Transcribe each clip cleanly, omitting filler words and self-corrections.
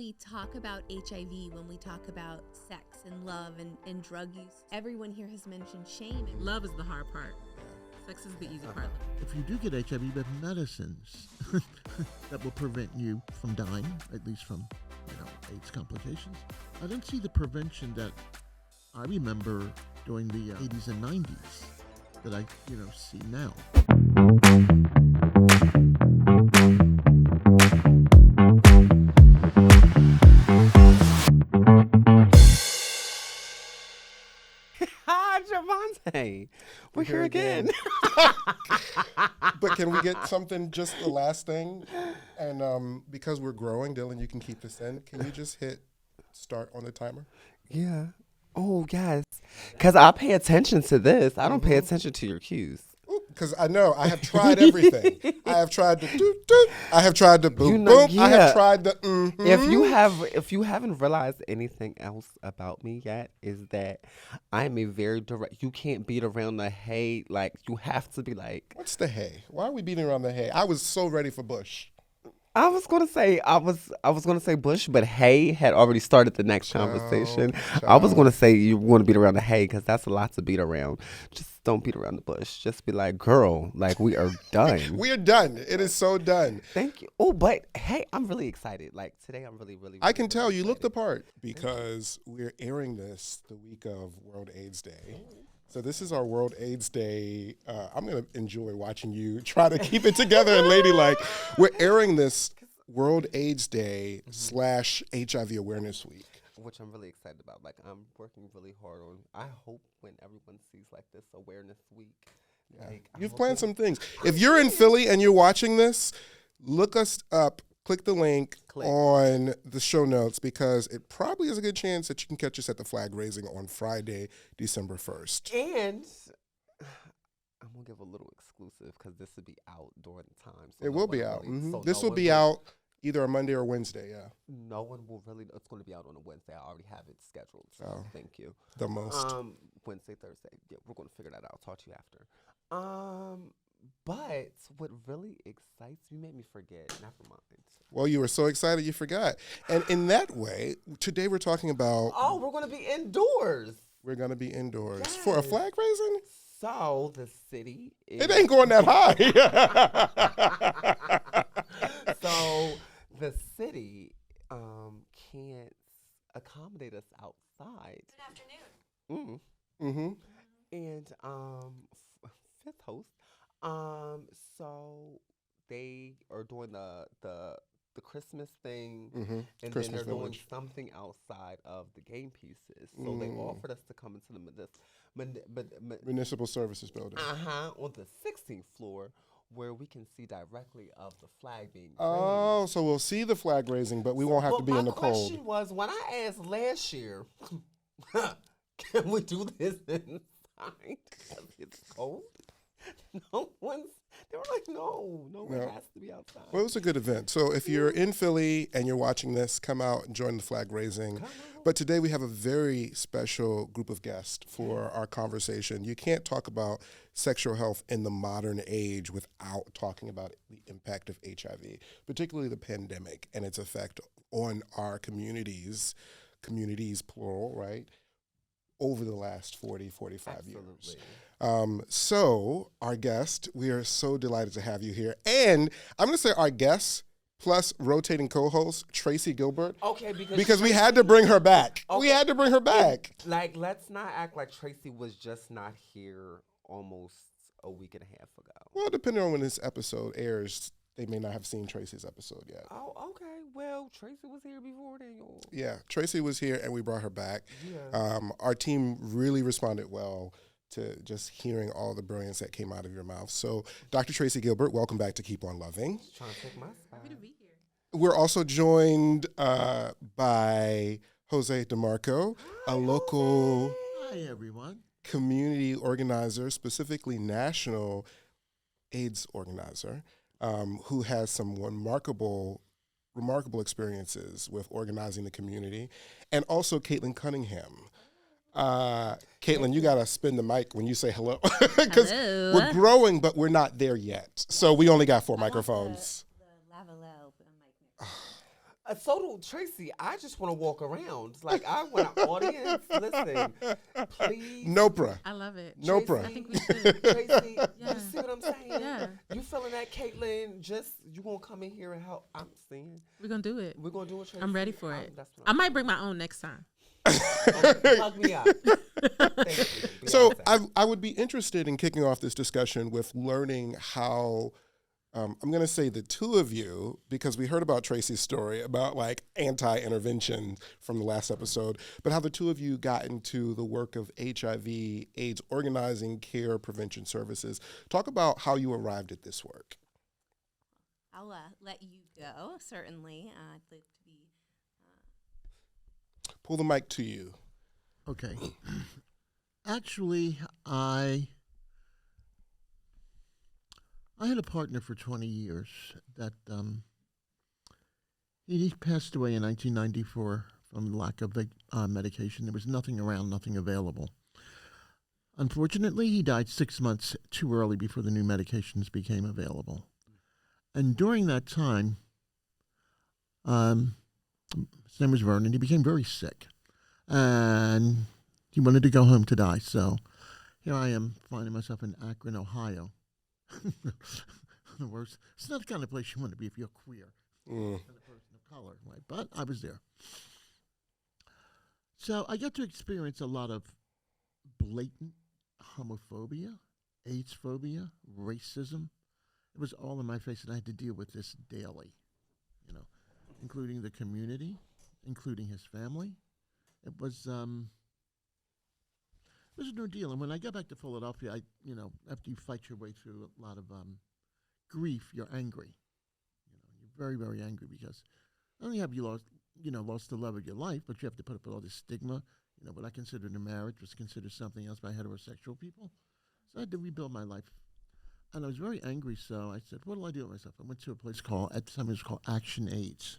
we talk about HIV, when we talk about sex and love and drug use, everyone here has mentioned shame. Love is the hard part. Sex is the easy part. If you do get HIV, you have medicines that will prevent you from dying, at least from, AIDS complications. I don't see the prevention that I remember during the 80s and 90s that I, see now. Hi, Javontae. We're here again. But can we get something, just the last thing? And because we're growing, Dylan, you can keep this in. Can you just hit start on the timer? Yeah. Oh, yes. Because I pay attention to this. I don't pay attention to your cues. Because I know I have tried everything. I have tried the doot doot. I have tried the boom boom. Yeah. I have tried the If you haven't realized anything else about me yet, is that I'm a very direct. You can't beat around the hay. Like, you have to be like. What's the hay? Why are we beating around the hay? I was so ready for Bush. I was gonna say Bush, but hay had already started the next conversation. I was gonna say you want to beat around the hay because that's a lot to beat around. Just don't beat around the bush. Just be like, girl, like we are done. We are done. It is so done. Thank you. Oh, but hey, I'm really excited. Like today, I'm really I can tell you look the part because we're airing this the week of World AIDS Day. So this is our World AIDS Day. I'm going to enjoy watching you try to keep it together and ladylike. We're airing this World AIDS Day / HIV Awareness Week. Which I'm really excited about. Like, I'm working really hard on. I hope when everyone sees, like, this Awareness Week. Yeah. Like, you've planned some things. If you're in Philly and you're watching this, look us up. Click the link on the show notes because it probably is a good chance that you can catch us at the flag raising on Friday, December 1st. And I'm going to give a little exclusive because this will be out during the time. So it will be out. So this will be out either a Monday or Wednesday, yeah. No one will really, it's going to be out on a Wednesday. I already have it scheduled. So thank you. The most. Wednesday, Thursday. Yeah, we're going to figure that out. I'll talk to you after. But what really excites me, made me forget. Never mind. Well, you were so excited you forgot. And in that way, today we're talking about... Oh, we're going to be indoors. We're going to be indoors. Yes. For a flag raising? So, the city is... It ain't going that high. So, the city can't accommodate us outside. Good afternoon. And fifth host. So they are doing the Christmas thing, and Christmas then they're Village. doing something outside of the game pieces. So they offered us to come into the Municipal Services Building. On the 16th floor, where we can see directly of the flag being raised. Oh, so we'll see the flag raising, but we won't have to be in the cold. My question was, when I asked last year, can we do this inside because it's cold? They were like, no, it has to be outside. Well, it was a good event. So if you're in Philly and you're watching this, come out and join the flag raising. But today we have a very special group of guests for our conversation. You can't talk about sexual health in the modern age without talking about the impact of HIV, particularly the pandemic and its effect on our communities plural, right, over the last 40, 45 years. So our guest, we are so delighted to have you here. And I'm going to say our guest plus rotating co-host, Tracie Gilbert. Okay, because we had to bring her back. Okay. We had to bring her back. Let's not act like Tracie was just not here almost a week and a half ago. Well, depending on when this episode airs, they may not have seen Tracie's episode yet. Oh, okay. Well, Tracie was here before then. Yeah, Tracie was here and we brought her back. Yeah. Our team really responded well to just hearing all the brilliance that came out of your mouth. So, Dr. Tracie Gilbert, welcome back to Keep On Loving. Just trying to take my spot. Happy to be here. We're also joined by Jose Demarco, a local community organizer, specifically national AIDS organizer, who has some remarkable experiences with organizing the community, and also Caitlin Conyngham. Caitlin, you gotta spin the mic when you say hello, because we're growing, but we're not there yet. So we only got 4 microphones. The lavalier mic. So do Tracie. I just want to walk around. Like, I want an audience. Listen, please. Nopra. I love it. Nopra. I think we should. Tracie, Yeah. you see what I'm saying? Yeah. You feeling that, Caitlin? Just, you gonna come in here and help? I'm saying. We're going to do it. We're gonna do it, Tracie. I'm ready for it. That's what I might bring my own next time. Plug me up. Thank you. So Beyonce. I would be interested in kicking off this discussion with learning how, I'm going to say the two of you, because we heard about Tracie's story about like anti-intervention from the last episode, but how the two of you got into the work of HIV, AIDS organizing, care, prevention services. Talk about how you arrived at this work. I'll let you go, certainly. I'd like to be... Pull the mic to you. Okay. Actually, I had a partner for 20 years that he passed away in 1994 from lack of medication. There was nothing around, nothing available. Unfortunately, he died 6 months too early before the new medications became available. And during that time, his name was Vernon. He became very sick, and he wanted to go home to die. So here I am, finding myself in Akron, Ohio. The worst. It's not the kind of place you want to be if you're queer and a person of color, right? But I was there. So I got to experience a lot of blatant homophobia, AIDS phobia, racism. It was all in my face, and I had to deal with this daily, including the community, including his family. It was a new deal. And when I got back to Philadelphia, after you fight your way through a lot of grief, you're angry. You're very, very angry because not only have you lost the love of your life, but you have to put up with all this stigma. What I considered a marriage was considered something else by heterosexual people. So I had to rebuild my life. And I was very angry, so I said, what do I do with myself? I went to a place at the time it was called Action AIDS.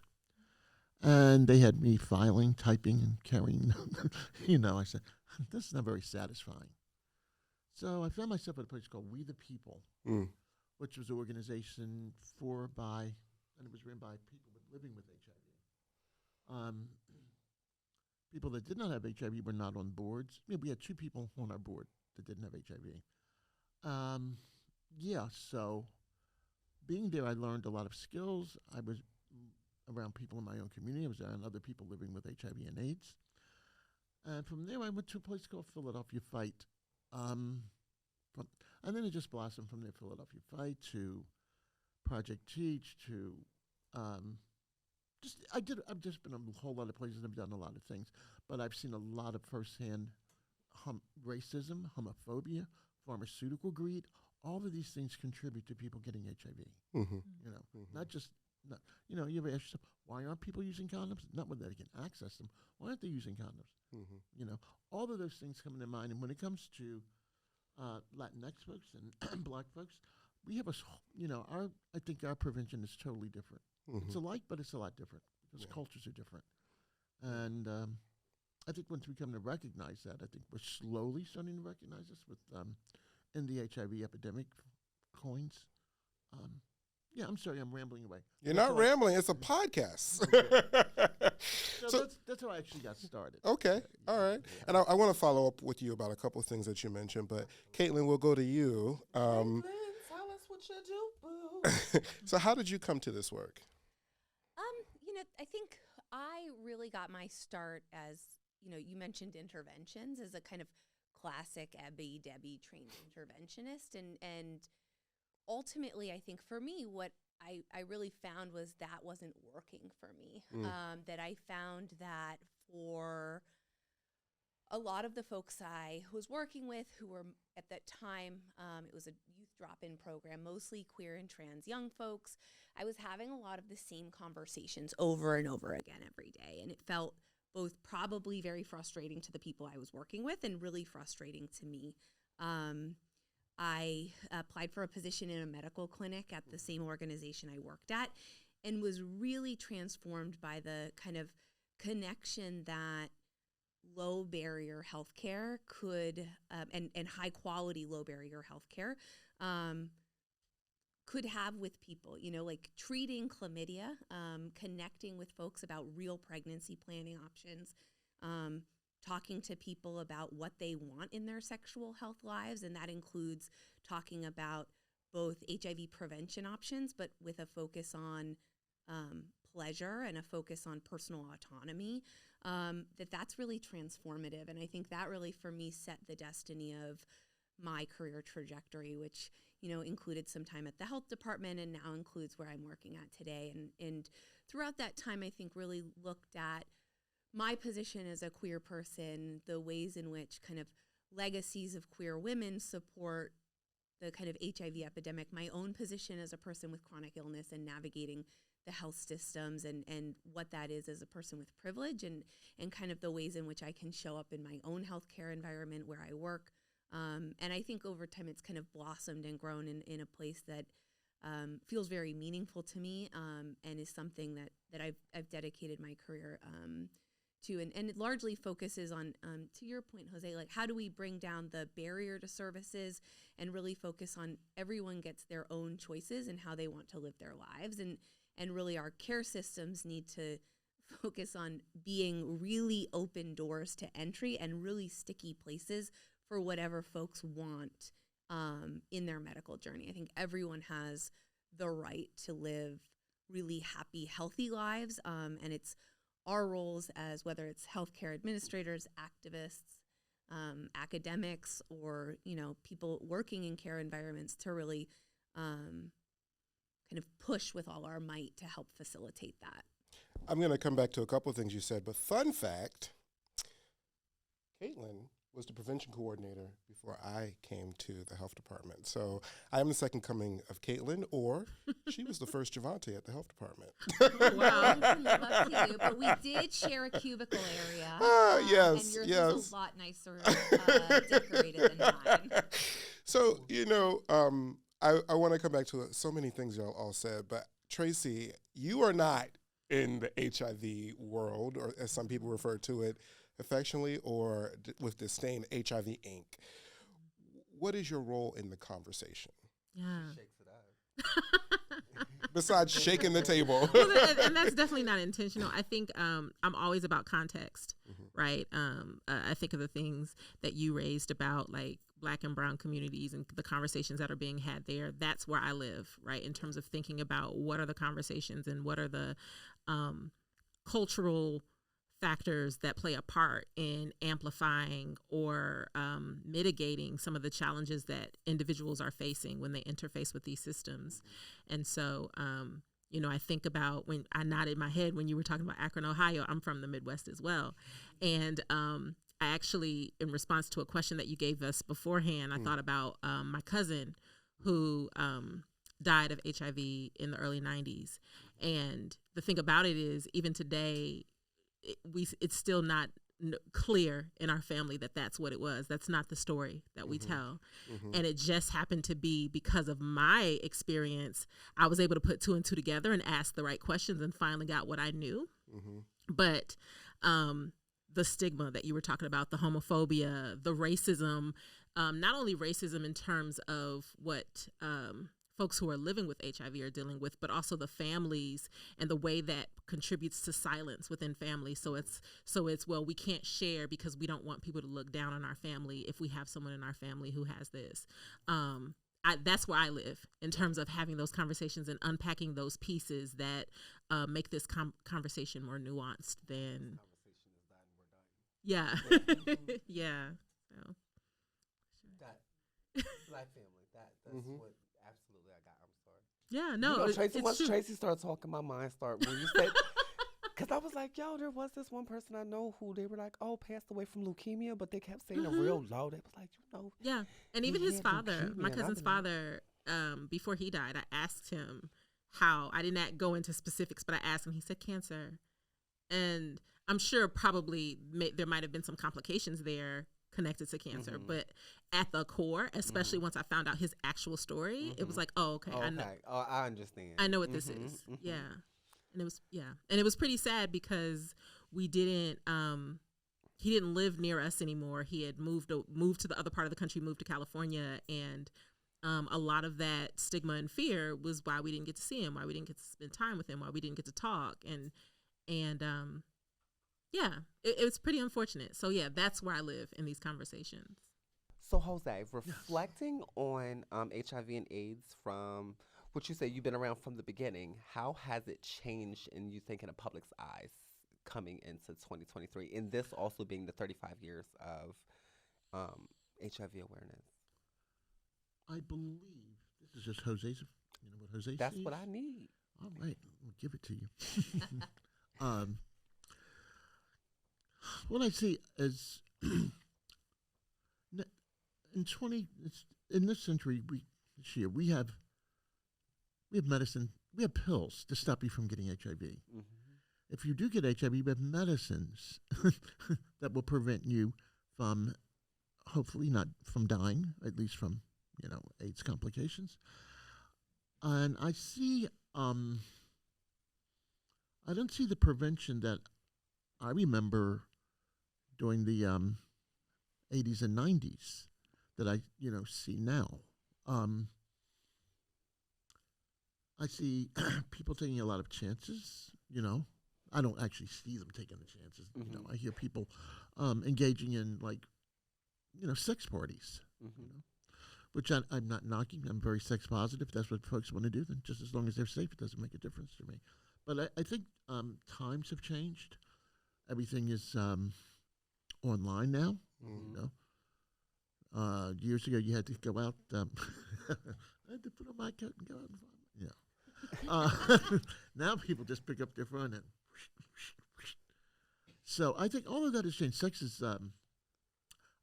And they had me filing, typing, and carrying. I said, this is not very satisfying. So I found myself at a place called We the People, which was an organization and it was run by people living with HIV. People that did not have HIV were not on boards. We had 2 people on our board that didn't have HIV. So being there, I learned a lot of skills. I was around people in my own community. I was around other people living with HIV and AIDS. And from there, I went to a place called Philadelphia Fight. And then it just blossomed from there, Philadelphia Fight to Project Teach to I've just been a whole lot of places. I've done a lot of things. But I've seen a lot of firsthand racism, homophobia, pharmaceutical greed. All of these things contribute to people getting HIV. Not just, you ever ask yourself, why aren't people using condoms? Not whether they can access them. Why aren't they using condoms? All of those things come into mind. And when it comes to Latinx folks and Black folks, we have I think our prevention is totally different. It's alike, but it's a lot different because cultures are different. And I think once we come to recognize that, I think we're slowly starting to recognize this with in the HIV epidemic coins. I'm sorry, I'm rambling away. You're not rambling. It's a podcast. So that's how I actually got started. Okay. All right. And I want to follow up with you about a couple of things that you mentioned, but Caitlin, we'll go to you. Caitlin, tell us what you do, boo. So how did you come to this work? I think I really got my start as, you mentioned interventions as a kind of classic Debbie trained interventionist. And ultimately, I think for me, what I really found was that wasn't working for me. That I found that for a lot of the folks I was working with who were at that time, it was a youth drop-in program, mostly queer and trans young folks. I was having a lot of the same conversations over and over again every day. And it felt both probably very frustrating to the people I was working with and really frustrating to me. I applied for a position in a medical clinic at the same organization I worked at and was really transformed by the kind of connection that low barrier healthcare could, and high quality low barrier healthcare could have with people, like treating chlamydia, connecting with folks about real pregnancy planning options, talking to people about what they want in their sexual health lives. And that includes talking about both HIV prevention options, but with a focus on pleasure and a focus on personal autonomy, that's really transformative. And I think that really, for me, set the destiny of my career trajectory, which, included some time at the health department and now includes where I'm working at today. And throughout that time, I think really looked at my position as a queer person, the ways in which kind of legacies of queer women support the kind of HIV epidemic, my own position as a person with chronic illness and navigating the health systems and what that is as a person with privilege and kind of the ways in which I can show up in my own healthcare environment where I work. And I think over time it's kind of blossomed and grown in a place that feels very meaningful to me and is something that I've dedicated my career to. And it largely focuses on, to your point, Jose, like how do we bring down the barrier to services and really focus on everyone gets their own choices and how they want to live their lives. And really our care systems need to focus on being really open doors to entry and really sticky places for whatever folks want in their medical journey. I think everyone has the right to live really happy, healthy lives. And it's our roles as whether it's healthcare administrators, activists, academics, or, people working in care environments to really kind of push with all our might to help facilitate that. I'm going to come back to a couple of things you said, but fun fact, Caitlin was the prevention coordinator before I came to the health department. So I am the second coming of Caitlin, or she was the first Javontae at the health department. Oh, wow. We can love to you, but we did share a cubicle area. Yes, and yours yes. was a lot nicer decorated than mine. So, I want to come back to so many things y'all all said, but Tracie, you are not in the HIV world, or as some people refer to it affectionately or with disdain, HIV Inc. What is your role in the conversation? Yeah. Shakes it up. Besides shaking the table. Well, and that's definitely not intentional. I think I'm always about context, right? I think of the things that you raised about like Black and brown communities and the conversations that are being had there. That's where I live, right? In terms of thinking about what are the conversations and what are the cultural factors that play a part in amplifying or mitigating some of the challenges that individuals are facing when they interface with these systems. And so, I think about when I nodded my head when you were talking about Akron, Ohio. I'm from the Midwest as well. And I actually, in response to a question that you gave us beforehand, I thought about my cousin who died of HIV in the early 90s. And the thing about it is, even today, it's still not clear in our family that that's what it was. That's not the story that we tell. And it just happened to be because of my experience, I was able to put two and two together and ask the right questions and finally got what I knew. But the stigma that you were talking about, the homophobia, the racism, not only racism in terms of what folks who are living with HIV are dealing with, but also the families and the way that contributes to silence within families. So it's well, we can't share because we don't want people to look down on our family if we have someone in our family who has this. That's where I live in terms of having those conversations and unpacking those pieces that make this conversation more nuanced than. Yeah. Yeah. So. That Black family. That's what absolutely I got. I'm sorry. Yeah, no. Tracie, once Tracie started talking, my mind started when you said, because I was like, yo, there was this one person I know who they were like, oh, passed away from leukemia, but they kept saying it real low. They was like, Yeah, and even his father, my cousin's leukemia. father, before he died, I asked him how. I didn't go into specifics, but I asked him. He said cancer, and I'm sure probably there might have been some complications there connected to cancer, but at the core, especially once I found out his actual story, it was like, oh, okay, I know. Oh, I understand. I know what this is. Yeah, and it was pretty sad because we didn't. He didn't live near us anymore. He had moved to the other part of the country, moved to California, and a lot of that stigma and fear was why we didn't get to see him, why we didn't get to spend time with him, why we didn't get to talk. And yeah, it was pretty unfortunate. So yeah, that's where I live in these conversations. So Jose, reflecting on HIV and AIDS from what you say you've been around from the beginning, how has it changed in you think in the public's eyes coming into 2023? And this also being the 35 years of HIV awareness. I believe this is just Jose's. You know what Jose That's sees? what I need. All right, I'll give it to you. What I see is in this century, this year we have medicine, we have pills to stop you from getting HIV. Mm-hmm. If you do get HIV, we have medicines that will prevent you from, hopefully not from dying, at least from, AIDS complications. And I see, I don't see the prevention that I remember during the 80s and 90s that I, see now. I see people taking a lot of chances, I don't actually see them taking the chances. Mm-hmm. I hear people engaging in sex parties, which I'm not knocking. I'm very sex positive. If that's what folks want to do, then just as long as they're safe, it doesn't make a difference to me. But I think times have changed. Everything is online now. Mm-hmm. Years ago, you had to go out. I had to put on my coat and go out and now people just pick up their phone and. So I think all of that has changed. Sex is. I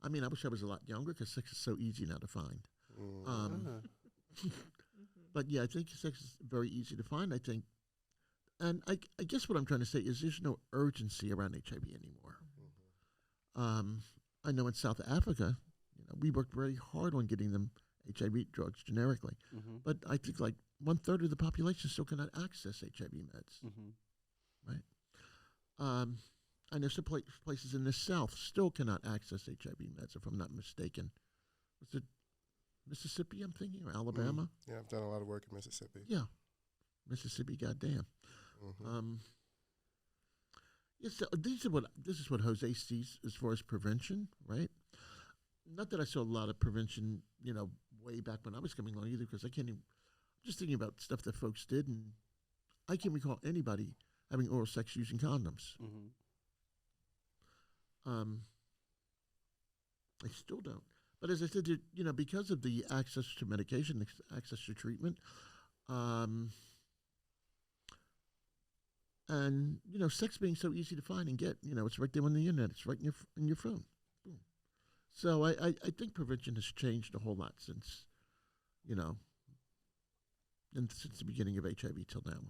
wish I was a lot younger because sex is so easy now to find. But yeah, I think sex is very easy to find. I think, and I guess what I'm trying to say is there's no urgency around HIV anymore. I know in South Africa, we worked very hard on getting them HIV drugs generically, but I think like 1/3 of the population still cannot access HIV meds. Right. I know some places in the South still cannot access HIV meds, if I'm not mistaken. Was it Mississippi, I'm thinking, or Alabama? Yeah, I've done a lot of work in Mississippi. Yeah. Mississippi, goddamn. Yes, this is what Jose sees as far as prevention, right? Not that I saw a lot of prevention, way back when I was coming along either, because I can't even, I'm just thinking about stuff that folks did, and I can't recall anybody having oral sex using condoms. I still don't. But as I said, because of the access to medication, access to treatment, and sex being so easy to find and get, it's right there on the internet, it's right in your phone. Boom. So I think prevention has changed a whole lot since, since the beginning of HIV till now.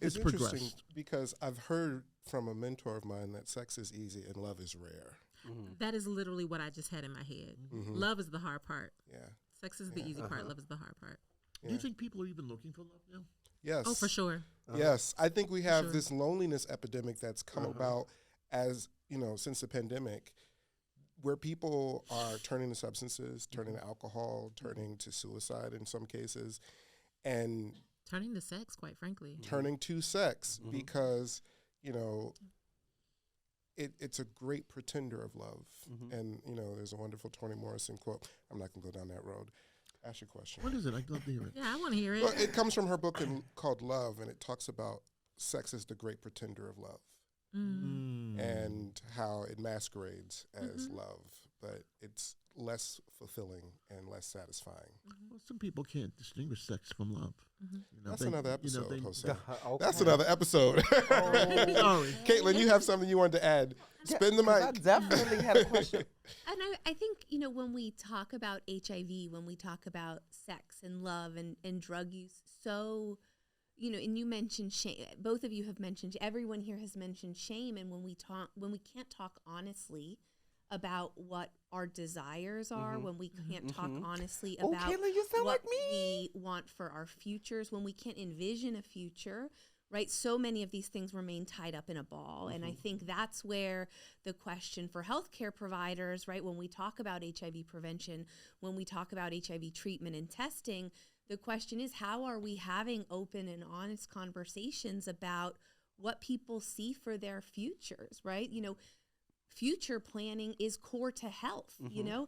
It's progressed. Interesting because I've heard from a mentor of mine that sex is easy and love is rare. That is literally what I just had in my head. Love is the hard part. Yeah. Sex is the easy part. Love is the hard part. Do you think people are even looking for love now? Yes. Oh, for sure. Yes. I think we have this loneliness epidemic that's come about as, since the pandemic, where people are turning to substances, turning to alcohol, turning to suicide in some cases, and turning to sex, quite frankly. Turning to sex because, it's a great pretender of love. And, there's a wonderful Toni Morrison quote. I'm not going to go down that road. Ask your question. What is it? I'd love to hear it. Yeah, I want to hear it. Well, it comes from her book called Love, and it talks about sex as the great pretender of love and how it masquerades as love, but it's less fulfilling and less satisfying. Well, some people can't distinguish sex from love. That's another episode, Jose. Okay. That's another episode. Sorry. Caitlin, you have something you wanted to add. Spin the mic. I definitely had a question. And I think, when we talk about HIV, when we talk about sex and love and drug use, so, and you mentioned shame, both of you have mentioned, everyone here has mentioned shame. And when we can't talk honestly about what our desires are, when we can't talk honestly about Caitlin, you sound what like me. we want for our futures, when we can't envision a future right? So many of these things remain tied up in a ball. And I think that's where the question for healthcare providers, right, when we talk about HIV prevention, when we talk about HIV treatment and testing, the question is, how are we having open and honest conversations about what people see for their futures, right? You know, future planning is core to health. You know,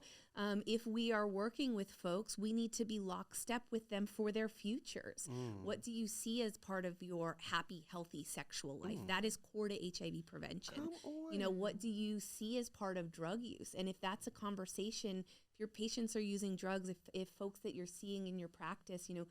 if we are working with folks, we need to be lockstep with them for their futures. What do you see as part of your happy, healthy sexual life? That is core to HIV prevention. You know, what do you see as part of drug use? And if that's a conversation, if your patients are using drugs, if folks that you're seeing in your practice, you know,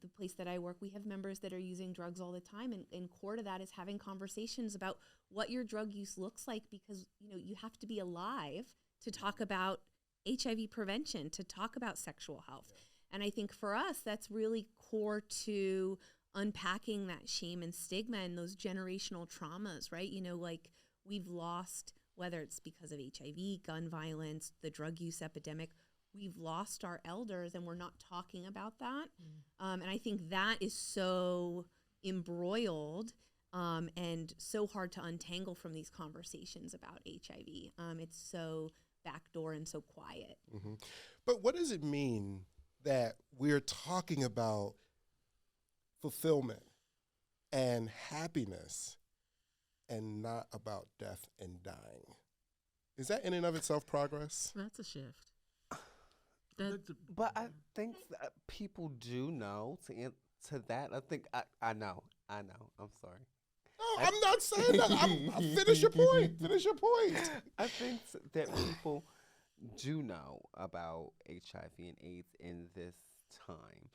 the place that I work, we have members that are using drugs all the time. And core to that is having conversations about what your drug use looks like, because, you know, you have to be alive to talk about HIV prevention, to talk about sexual health. And I think for us, that's really core to unpacking that shame and stigma and those generational traumas, right? You know, like we've lost, whether it's because of HIV, gun violence, the drug use epidemic, we've lost our elders and we're not talking about that. And I think that is so embroiled and so hard to untangle from these conversations about HIV. It's so backdoor and so quiet. But what does it mean that we're talking about fulfillment and happiness and not about death and dying? Is that in and of itself progress? That's a shift. But I think that people do know to that. I think I know. I'm sorry. No, I'm not saying that. Finish your point. I think that people do know about HIV and AIDS in this time.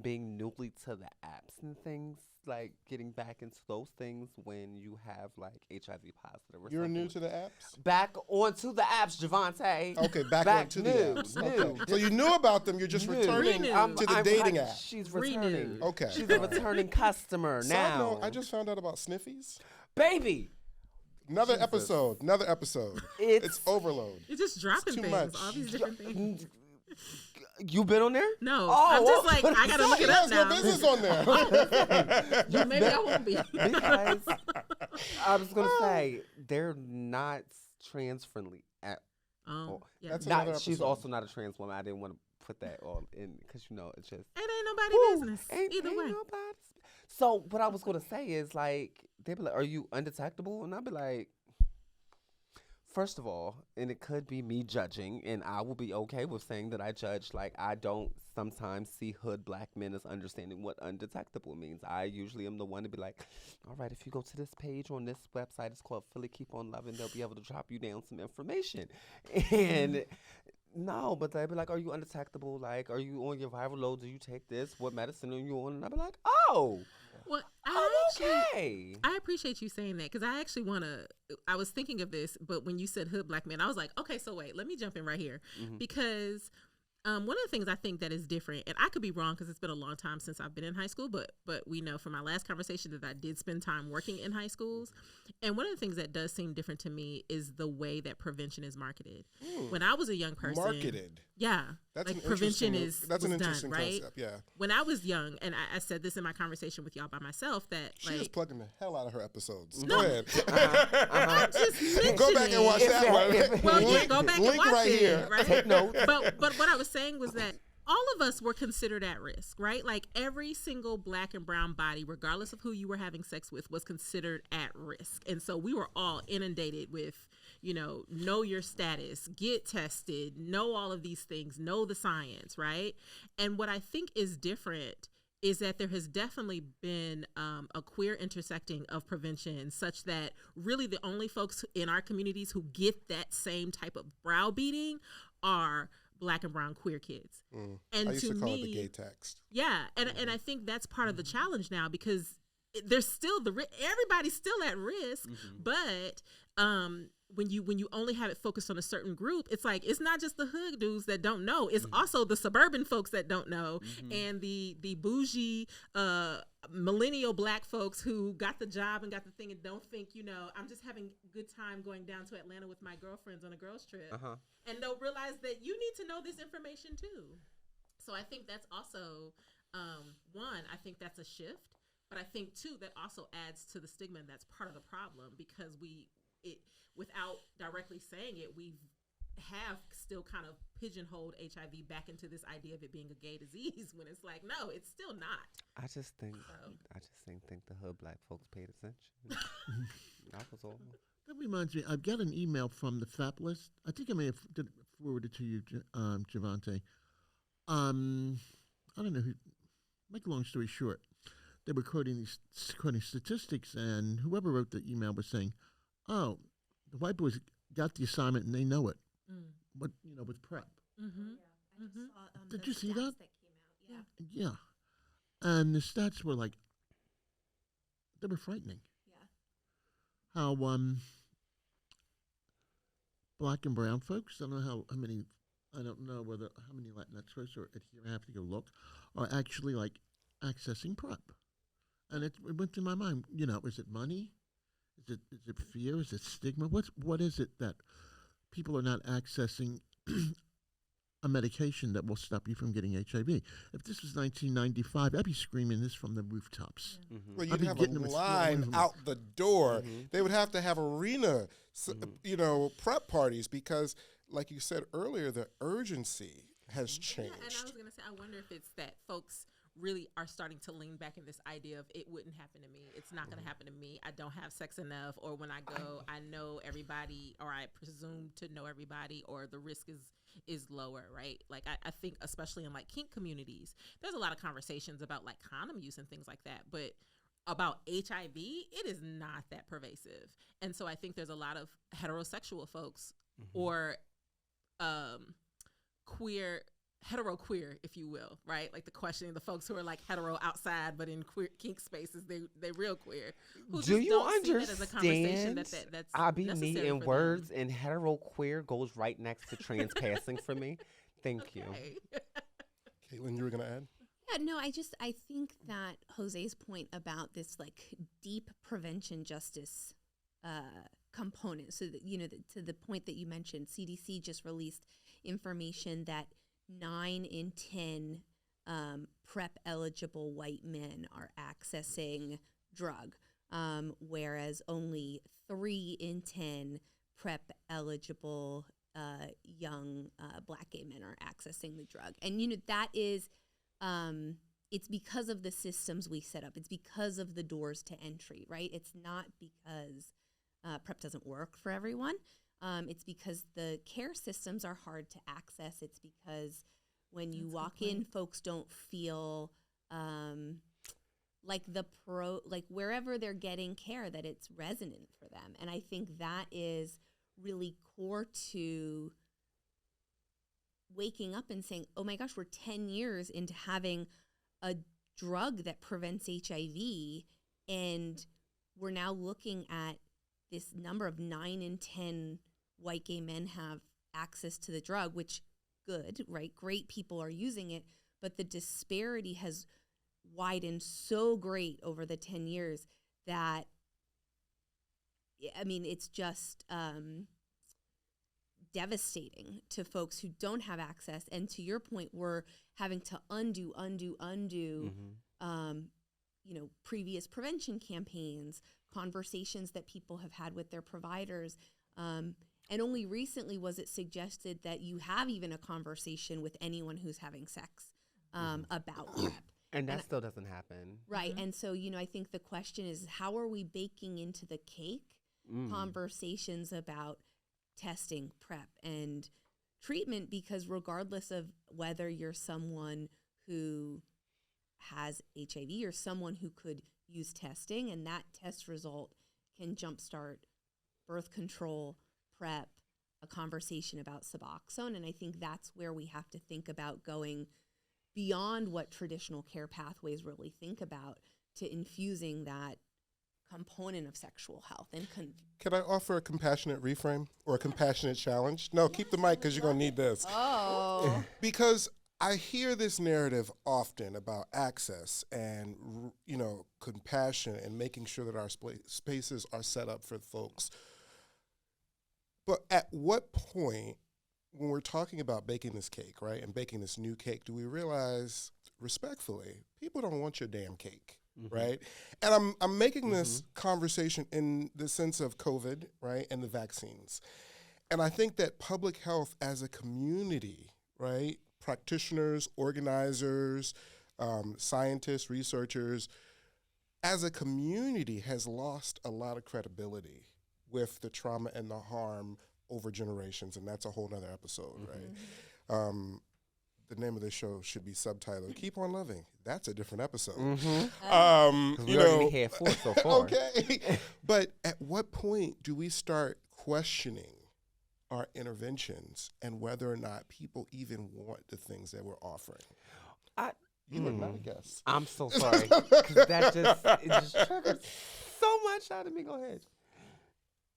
Being newly to the apps and things, like getting back into those things when you have like HIV positive or You're something. new to the apps? Back onto the apps, Javontae. Okay, back onto the apps. Okay. So you knew about them, you're just returning to the dating app. She's returning. Okay. She's a returning customer now. Side note, I just found out about sniffies. Baby. Another episode. It's overload. You're just dropping too things, much. all these different things. You been on there? No, I'm just like, I gotta look it up now. No business on there. Maybe I won't be. Because I was gonna say they're not trans friendly at all. Yeah. That's another episode. She's also not a trans woman. I didn't want to put that all in because it's just It ain't nobody business. Either way. Nobody's. So what I was gonna say is like they'd be like, "Are you undetectable?" And I'd be like, first of all, and it could be me judging, and I will be okay with saying that I judge. Like, I don't sometimes see hood black men as understanding what undetectable means. I usually am the one to be like, all right, if you go to this page on this website, it's called Philly Keep On Loving, they'll be able to drop you down some information. And no, but they'd be like, are you undetectable? Like, are you on your viral load? Do you take this? What medicine are you on? And I'd be like, oh. Well, I appreciate you saying that, because I actually I was thinking of this, but when you said hood black men, I was like, okay, so wait, let me jump in right here. Because one of the things I think that is different, and I could be wrong because it's been a long time since I've been in high school, but we know from my last conversation that I did spend time working in high schools. And one of the things that does seem different to me is the way that prevention is marketed. When I was a young person. Marketed. Yeah. That's like an prevention that's an interesting done, right? concept, yeah. When I was young, and I said this in my conversation with y'all by myself, that she was plugging the hell out of her episodes. No. Go ahead. I'm just mentioning. Go back and watch that one. Well, yeah, go back and watch right it. Here. Right? Take notes. But what I was saying was that all of us were considered at risk, right? Like every single black and brown body, regardless of who you were having sex with, was considered at risk. And so we were all inundated with, know your status, get tested, know all of these things, know the science, right? And what I think is different is that there has definitely been a queer intersecting of prevention, such that really the only folks in our communities who get that same type of browbeating are Black and brown queer kids. And I used to call me, it the gay text. Yeah, and I think that's part of the challenge now, because there's still everybody's still at risk, but when you only have it focused on a certain group, it's like it's not just the hood dudes that don't know, it's also the suburban folks that don't know, and the bougie millennial black folks who got the job and got the thing and don't think, I'm just having a good time going down to Atlanta with my girlfriends on a girls trip, and they'll realize that you need to know this information too. So I think that's also One, I think that's a shift, but I think two, that also adds to the stigma, and that's part of the problem, because without directly saying it, we have still kind of pigeonholed HIV back into this idea of it being a gay disease, when it's like, no, it's still not. I just think the hood black folks paid attention. That was all. That reminds me, I've got an email from the FAP list. I think I may have forwarded to you, Javontae. I don't know who. Make a long story short, they were quoting statistics, and whoever wrote the email was saying, "Oh, the white boys got the assignment and they know it." But with PrEP. Mm-hmm. I just saw, Did the you see stats that? came out. Yeah. Yeah, and the stats were like, they were frightening. Yeah. How black and brown folks, I don't know how many, I don't know how many Latinx folks or adherent, I have to go look, are actually like accessing PrEP. And it went through my mind, is it money? Is it fear? Is it stigma? What is it that people are not accessing a medication that will stop you from getting HIV? If this was 1995, I'd be screaming this from the rooftops. Well, I'd you'd be have getting a them at line school. out the door. They would have to have arena, PrEP parties, because, like you said earlier, the urgency has changed. Yeah, and I was going to say, I wonder if it's that folks really are starting to lean back in this idea of it wouldn't happen to me. It's not going to happen to me. I don't have sex enough, or when I go, I know everybody, or I presume to know everybody, or the risk is lower, right? Like I think especially in like kink communities, there's a lot of conversations about like condom use and things like that, but about HIV, it is not that pervasive. And so I think there's a lot of heterosexual folks or hetero-queer, if you will, right? Like the folks who are like hetero outside, but in queer kink spaces, they real queer. Who Do just you don't see that as a understand? conversation that's I be necessary needing for words, them. and hetero queer goes right next to trans passing for me. Thank you. Okay. Caitlin, you were going to add? Yeah, no, I think that Jose's point about this like deep prevention justice component. So that, to the point that you mentioned, CDC just released information that 9 in 10 PrEP eligible white men are accessing drug, whereas only 3 in 10 PrEP eligible young black gay men are accessing the drug. And that is it's because of the systems we set up. It's because of the doors to entry, right? It's not because PrEP doesn't work for everyone. It's because the care systems are hard to access. It's because when you walk in, folks don't feel like wherever they're getting care, that it's resonant for them. And I think that is really core to waking up and saying, oh my gosh, we're 10 years into having a drug that prevents HIV, and we're now looking at this number of 9 in 10 white gay men have access to the drug, which good, right? Great, people are using it, but the disparity has widened so great over the 10 years that, it's just devastating to folks who don't have access. And to your point, we're having to undo previous prevention campaigns, conversations that people have had with their providers. And only recently was it suggested that you have even a conversation with anyone who's having sex about PrEP. And that still doesn't happen. Right. And so, I think the question is, how are we baking into the cake conversations about testing, PrEP, and treatment? Because regardless of whether you're someone who has HIV or someone who could use testing, and that test result can jumpstart birth control, PrEP, a conversation about Suboxone. And I think that's where we have to think about going beyond what traditional care pathways really think about, to infusing that component of sexual health. And Can I offer a compassionate reframe or a compassionate challenge? No, keep the mic because you're going to need this. Oh. Because I hear this narrative often about access and, compassion and making sure that our spaces are set up for folks. But at what point when we're talking about baking this cake, right, and baking this new cake, do we realize, respectfully, people don't want your damn cake, right? And I'm making this conversation in the sense of COVID, right, and the vaccines. And I think that public health as a community, right, practitioners, organizers, scientists, researchers, as a community has lost a lot of credibility with the trauma and the harm over generations, and that's a whole nother episode, right? The name of this show should be subtitled "Keep on Loving." That's a different episode. We already had 4 so far. Okay, but at what point do we start questioning our interventions and whether or not people even want the things that we're offering? You look mad, I guess. I'm so sorry. 'Cause it just triggered so much out of me. Go ahead.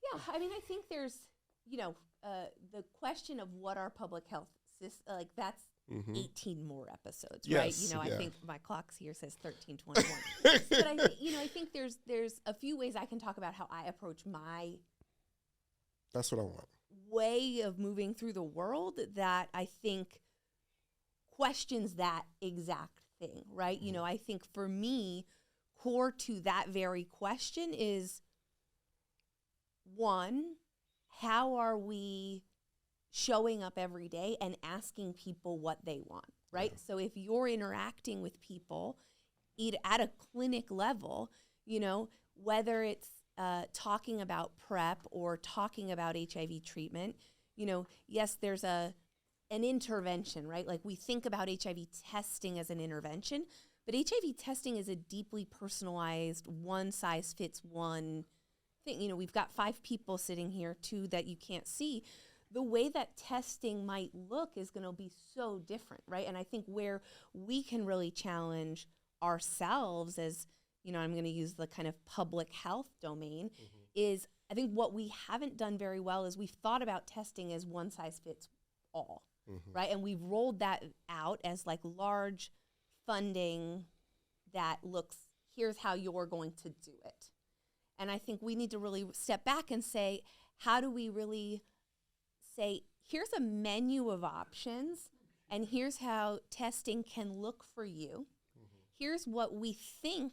Yeah, I mean, I think there's, the question of what our public health system, like that's 18 more episodes, right? Yes, I think my clock here says 13:21. But I think there's a few ways I can talk about how I approach my That's what I want. way of moving through the world that I think questions that exact thing, right? I think for me, core to that very question is, one, how are we showing up every day and asking people what they want, right? Yeah. So if you're interacting with people at a clinic level, whether it's talking about PrEP or talking about HIV treatment, yes, there's an intervention, right? Like we think about HIV testing as an intervention, but HIV testing is a deeply personalized, one-size-fits-one thing. We've got 5 people sitting here, 2 that you can't see. The way that testing might look is going to be so different, right? And I think where we can really challenge ourselves as, I'm going to use the kind of public health domain, is I think what we haven't done very well is we've thought about testing as one size fits all, right? And we've rolled that out as like large funding that looks, here's how you're going to do it. And I think we need to really step back and say, how do we really say, here's a menu of options, and here's how testing can look for you. Here's what we think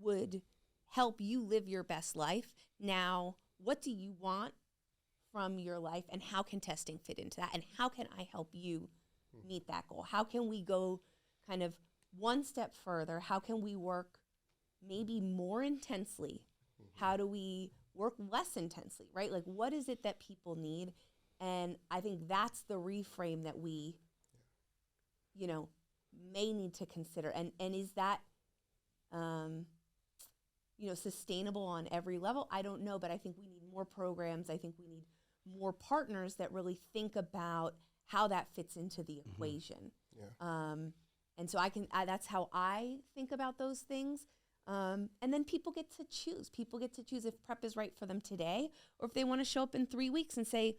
would help you live your best life. Now, what do you want from your life, and how can testing fit into that? And how can I help you meet that goal? How can we go kind of one step further? How can we work maybe more intensely? How do we work less intensely, right? Like, what is it that people need? And I think that's the reframe that we, may need to consider. And is that, sustainable on every level? I don't know, but I think we need more programs. I think we need more partners that really think about how that fits into the equation. Yeah. And so that's how I think about those things. And then people get to choose. People get to choose if PrEP is right for them today, or if they want to show up in 3 weeks and say,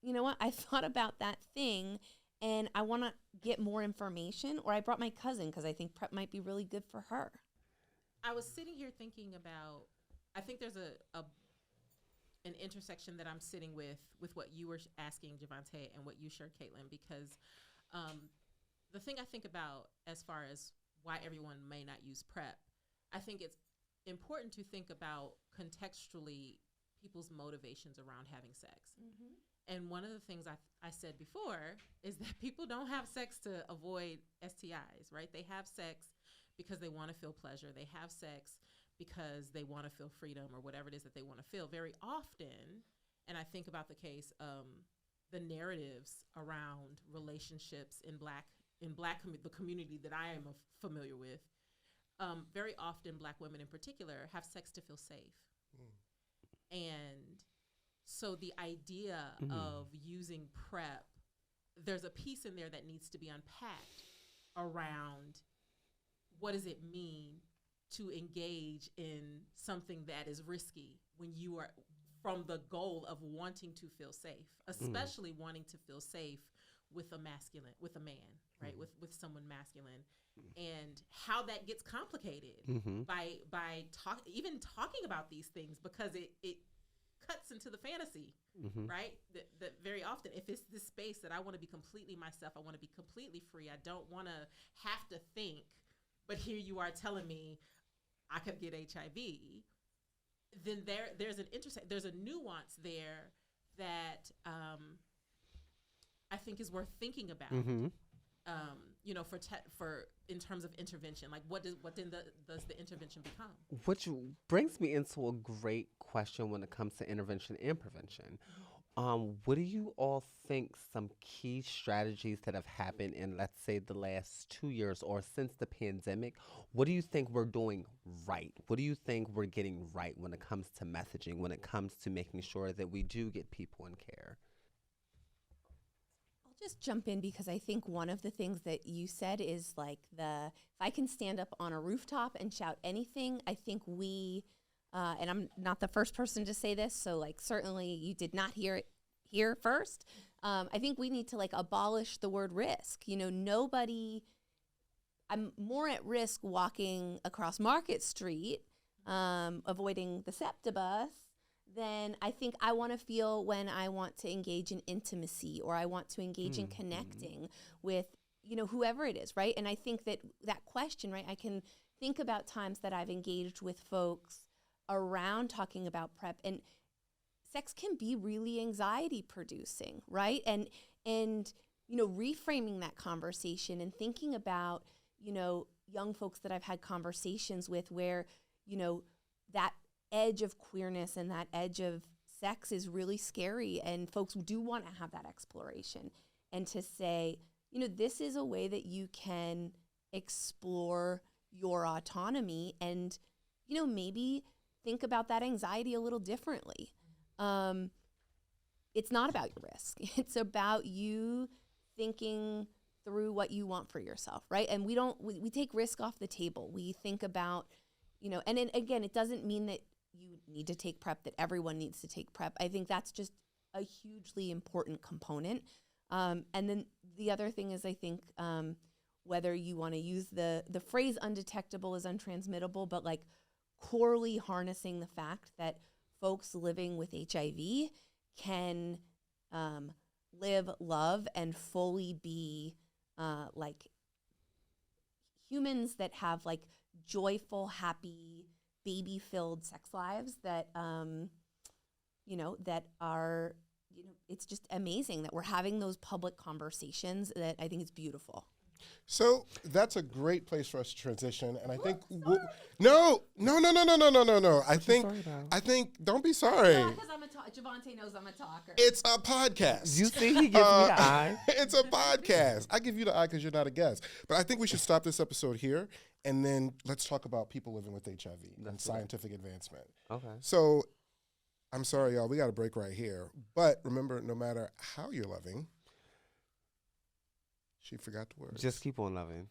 you know what, I thought about that thing and I want to get more information, or I brought my cousin because I think PrEP might be really good for her. I was sitting here thinking about, I think there's an intersection that I'm sitting with what you were asking, Javontae, and what you shared, Caitlin, because the thing I think about as far as why everyone may not use PrEP, I think it's important to think about contextually people's motivations around having sex. And one of the things I said before is that people don't have sex to avoid STIs, right? They have sex because they want to feel pleasure. They have sex because they want to feel freedom or whatever it is that they want to feel. Very often, and I think about the case, the narratives around relationships in the community that I am familiar with, very often Black women in particular have sex to feel safe. And so the idea of using PrEP, there's a piece in there that needs to be unpacked around what does it mean to engage in something that is risky when you are from the goal of wanting to feel safe, especially wanting to feel safe with a man, right? With someone masculine, and how that gets complicated by talking about these things, because it cuts into the fantasy, Mm-hmm. right? That very often, if it's this space that I want to be completely myself, I want to be completely free. I don't want to have to think, but here you are telling me I could get HIV. Then there's a nuance there that I think is worth thinking about. Mm-hmm. For in terms of intervention, like what does the intervention become? Which brings me into a great question when it comes to intervention and prevention. What do you all think some key strategies that have happened in, let's say, the last 2 years or since the pandemic? What do you think we're doing right? What do you think we're getting right when it comes to messaging, when it comes to making sure that we do get people in care? I'll just jump in because I think one of the things that you said is like if I can stand up on a rooftop and shout anything, I think we, and I'm not the first person to say this, so like certainly you did not hear it here first. I think we need to like abolish the word risk. I'm more at risk walking across Market Street, avoiding the SEPTA bus, than I think I want to feel when I want to engage in intimacy or I want to engage in connecting with, whoever it is, right? And I think that question, right, I can think about times that I've engaged with folks around talking about PrEP, and sex can be really anxiety producing, right? And reframing that conversation and thinking about, young folks that I've had conversations with where, that edge of queerness and that edge of sex is really scary, and folks do want to have that exploration, and to say, this is a way that you can explore your autonomy and, maybe think about that anxiety a little differently. It's not about your risk. It's about you thinking through what you want for yourself, right? And we take risk off the table. We think about, and then again, it doesn't mean that you need to take PrEP, that everyone needs to take PrEP. I think that's just a hugely important component. And then the other thing is, I think, whether you want to use the phrase undetectable is untransmittable, but like corely harnessing the fact that folks living with HIV can live, love, and fully be like humans that have like joyful, happy, baby-filled sex lives that, that are, it's just amazing that we're having those public conversations. That I think is beautiful. So that's a great place for us to transition, and I think no. I think don't be sorry. Because Javontae knows I'm a talker. It's a podcast. You see, he gives me the eye. It's a podcast. I give you the eye because you're not a guest. But I think we should stop this episode here, and then let's talk about people living with HIV and scientific advancement. Okay. So I'm sorry, y'all. We got a break right here. But remember, no matter how you're loving, she forgot the words. Just keep on loving.